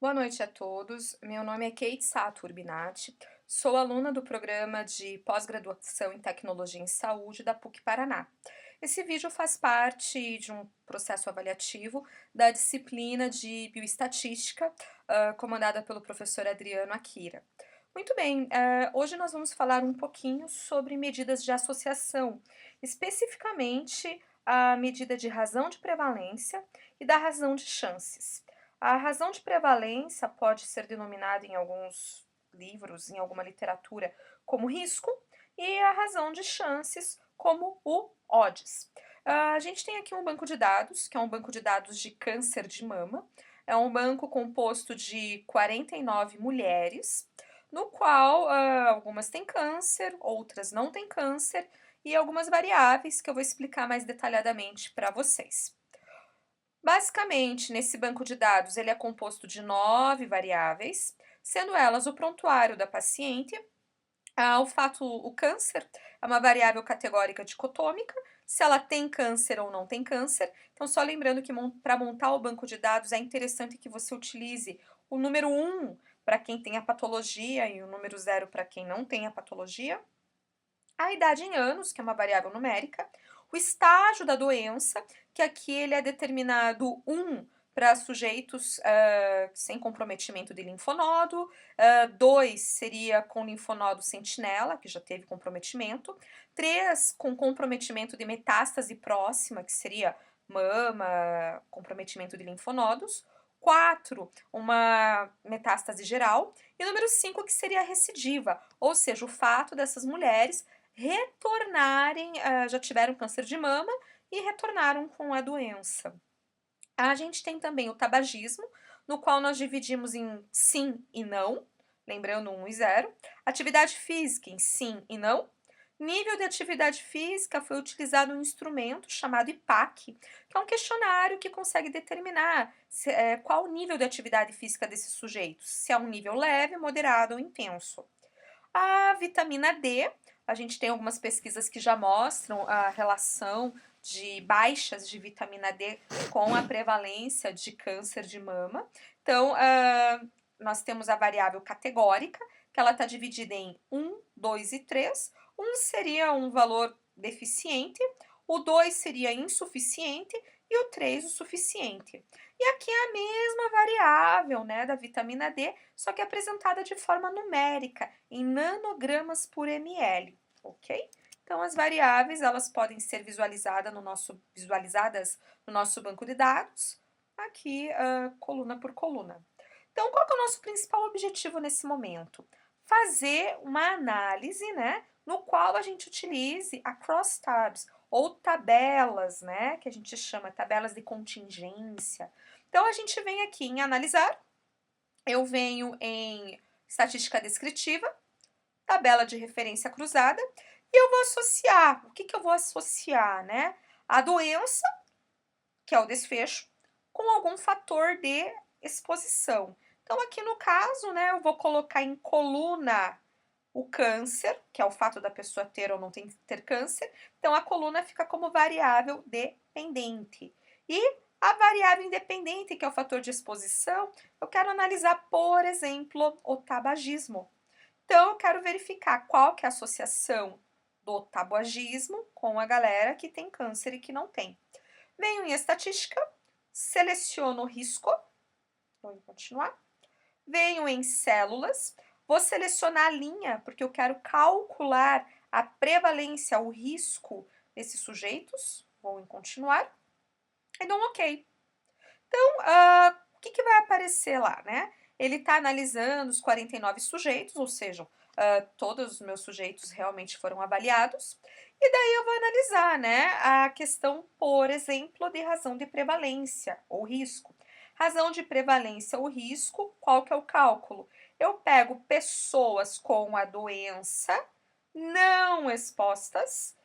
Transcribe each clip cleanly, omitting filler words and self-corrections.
Boa noite a todos. Meu nome é Kate Sato Urbinati, sou aluna do programa de pós-graduação em Tecnologia em Saúde da PUC Paraná. Esse vídeo faz parte de um processo avaliativo da disciplina de Bioestatística, comandada pelo professor Adriano Akira. Muito bem, hoje nós vamos falar um pouquinho sobre medidas de associação, especificamente a medida de razão de prevalência e da razão de chances. A razão de prevalência pode ser denominada em alguns livros, em alguma literatura, como risco, e a razão de chances como o odds. A gente tem aqui um banco de dados, que é um banco de dados de câncer de mama. É um banco composto de 49 mulheres, no qual algumas têm câncer, outras não têm câncer, e algumas variáveis que eu vou explicar mais detalhadamente para vocês. Basicamente, nesse banco de dados, ele é composto de 9 variáveis, sendo elas o prontuário da paciente, o câncer é uma variável categórica dicotômica, se ela tem câncer ou não tem câncer. Então, só lembrando que para montar o banco de dados é interessante que você utilize o número 1 para quem tem a patologia e o número 0 para quem não tem a patologia. A idade em anos, que é uma variável numérica, o estágio da doença, que aqui ele é determinado 1 para sujeitos sem comprometimento de linfonodo, 2 seria com linfonodo sentinela, que já teve comprometimento, 3 com comprometimento de metástase próxima, que seria mama, comprometimento de linfonodos, 4, uma metástase geral, e número 5, que seria a recidiva, ou seja, o fato dessas mulheres retornarem, já tiveram câncer de mama e retornaram com a doença. A gente tem também o tabagismo, no qual nós dividimos em sim e não, lembrando 1 e 0. Atividade física em sim e não. Nível de atividade física foi utilizado um instrumento chamado IPAC, que é um questionário que consegue determinar qual o nível de atividade física desses sujeitos, se é um nível leve, moderado ou intenso. A vitamina D, a gente tem algumas pesquisas que já mostram a relação de baixas de vitamina D com a prevalência de câncer de mama. Então, nós temos a variável categórica, que ela está dividida em 1, 2 e 3. 1 seria um valor deficiente, o 2 seria insuficiente e o 3 o suficiente. E aqui é a mesma variável, né, da vitamina D, só que apresentada de forma numérica, em nanogramas por ml, ok? Então, as variáveis, elas podem ser visualizadas no nosso banco de dados, aqui, coluna por coluna. Então, qual que é o nosso principal objetivo nesse momento? Fazer uma análise, né, no qual a gente utilize a crosstabs, ou tabelas, né, que a gente chama tabelas de contingência. Então, a gente vem aqui em analisar, eu venho em estatística descritiva, tabela de referência cruzada, e eu vou associar. O que que eu vou associar, né? A doença, que é o desfecho, com algum fator de exposição. Então, aqui no caso, né, eu vou colocar em coluna o câncer, que é o fato da pessoa ter ou não ter câncer. Então, a coluna fica como variável dependente. E a variável independente, que é o fator de exposição, eu quero analisar, por exemplo, o tabagismo. Então, eu quero verificar qual que é a associação do tabagismo com a galera que tem câncer e que não tem. Venho em estatística, seleciono o risco, vou continuar. Venho em células, vou selecionar a linha, porque eu quero calcular a prevalência, o risco desses sujeitos. Vou em continuar e dou um OK. Então, o que que vai aparecer lá, né? Ele está analisando os 49 sujeitos, ou seja, todos os meus sujeitos realmente foram avaliados, e daí eu vou analisar, né, a questão, por exemplo, de razão de prevalência ou risco. Razão de prevalência ou risco, qual que é o cálculo? Eu pego pessoas com a doença não expostas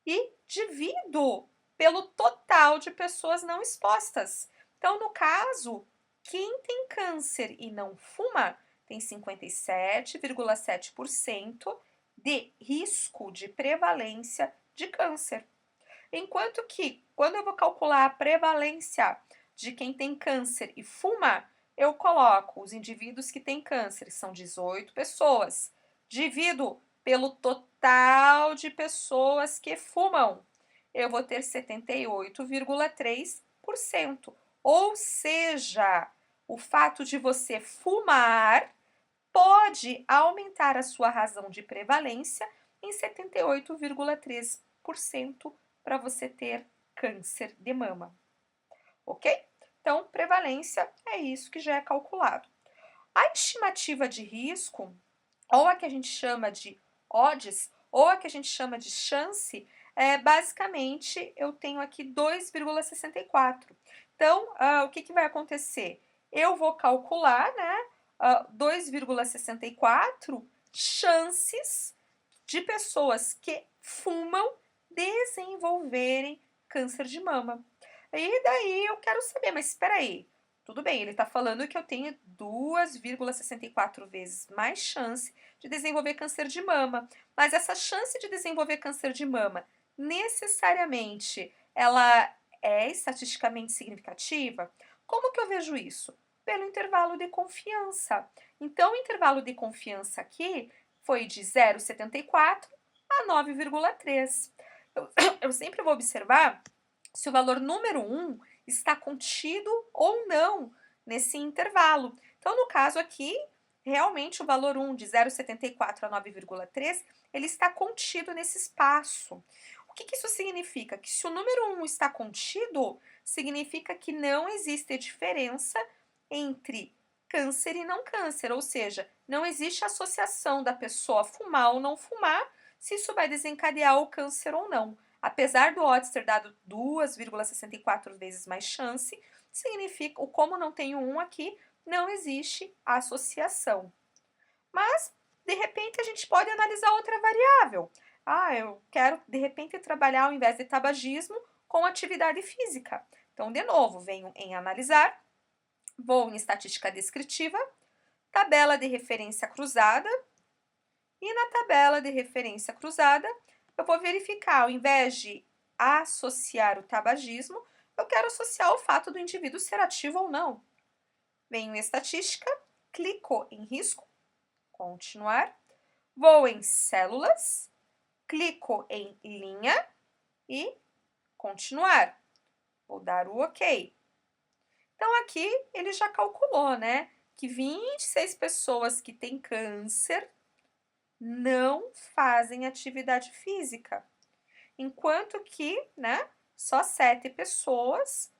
e divido pelo total de pessoas não expostas. Então, no caso, quem tem câncer e não fuma tem 57,7% de risco de prevalência de câncer. Enquanto que, quando eu vou calcular a prevalência de quem tem câncer e fuma, eu coloco os indivíduos que têm câncer, são 18 pessoas, divido pelo total de pessoas que fumam, eu vou ter 78,3%. Ou seja, o fato de você fumar pode aumentar a sua razão de prevalência em 78,3% para você ter câncer de mama, ok? Então, prevalência é isso que já é calculado. A estimativa de risco, ou a que a gente chama de odds, ou a que a gente chama de chance, basicamente eu tenho aqui 2,64. Então, o que vai acontecer? Eu vou calcular, né, 2,64 chances de pessoas que fumam desenvolverem câncer de mama. E daí eu quero saber, mas espera aí, tudo bem, ele está falando que eu tenho 2,64 vezes mais chance de desenvolver câncer de mama, mas essa chance de desenvolver câncer de mama, necessariamente, ela é estatisticamente significativa? Como que eu vejo isso? Pelo intervalo de confiança. Então, o intervalo de confiança aqui foi de 0,74 a 9,3. Eu sempre vou observar se o valor número 1 está contido ou não nesse intervalo. Então, no caso aqui, realmente o valor 1 de 0,74 a 9,3, ele está contido nesse espaço. O que isso significa? Que se o número 1 está contido, significa que não existe diferença entre câncer e não câncer, ou seja, não existe associação da pessoa fumar ou não fumar, se isso vai desencadear o câncer ou não. Apesar do odds ter dado 2,64 vezes mais chance, significa, como não tem um aqui, não existe associação. Mas, de repente, a gente pode analisar outra variável. Eu quero, de repente, trabalhar, ao invés de tabagismo, com atividade física. Então, de novo, venho em analisar, vou em estatística descritiva, tabela de referência cruzada, e na tabela de referência cruzada, eu vou verificar, ao invés de associar o tabagismo, eu quero associar o fato do indivíduo ser ativo ou não. Venho em estatística, clico em risco, continuar, vou em células, clico em linha e continuar. Vou dar o OK. Então, aqui ele já calculou, né, que 26 pessoas que têm câncer não fazem atividade física, enquanto que, né, só 7 pessoas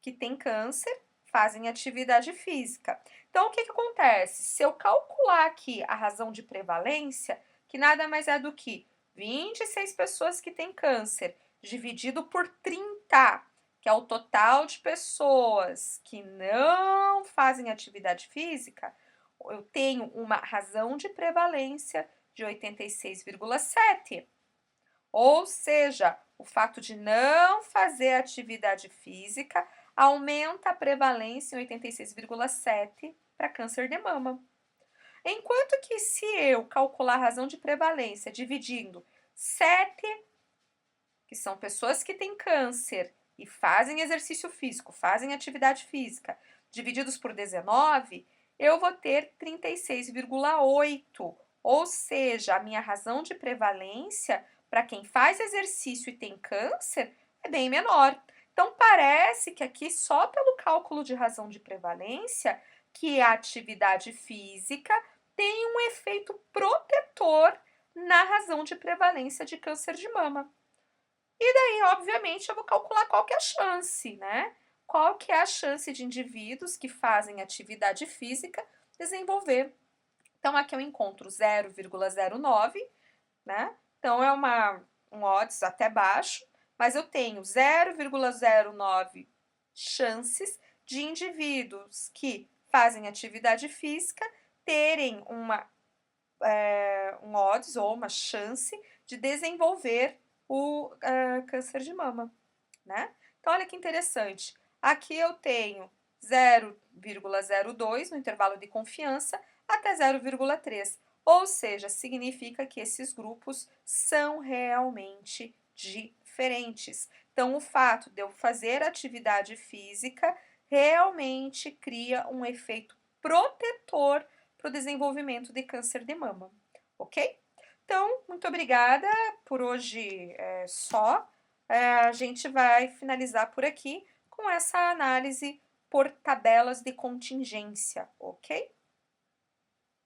que têm câncer fazem atividade física. Então, o que acontece? Se eu calcular aqui a razão de prevalência, que nada mais é do que 26 pessoas que têm câncer, dividido por 30, que é o total de pessoas que não fazem atividade física, eu tenho uma razão de prevalência de 86,7. Ou seja, o fato de não fazer atividade física aumenta a prevalência em 86,7 para câncer de mama. Enquanto que se eu calcular a razão de prevalência dividindo 7, que são pessoas que têm câncer e fazem exercício físico, fazem atividade física, divididos por 19, eu vou ter 36,8. Ou seja, a minha razão de prevalência para quem faz exercício e tem câncer é bem menor. Então, parece que aqui, só pelo cálculo de razão de prevalência, que a atividade física tem um efeito protetor na razão de prevalência de câncer de mama. E daí, obviamente, eu vou calcular qual que é a chance, né? Qual que é a chance de indivíduos que fazem atividade física desenvolver. Então, aqui eu encontro 0,09, né? Então, é um odds até baixo, mas eu tenho 0,09 chances de indivíduos que fazem atividade física terem um odds ou uma chance de desenvolver o câncer de mama, né? Então, olha que interessante. Aqui eu tenho 0,02 no intervalo de confiança até 0,3. Ou seja, significa que esses grupos são realmente diferentes. Então, o fato de eu fazer atividade física realmente cria um efeito protetor para o desenvolvimento de câncer de mama, ok? Então, muito obrigada, por hoje é só. A gente vai finalizar por aqui com essa análise por tabelas de contingência, ok?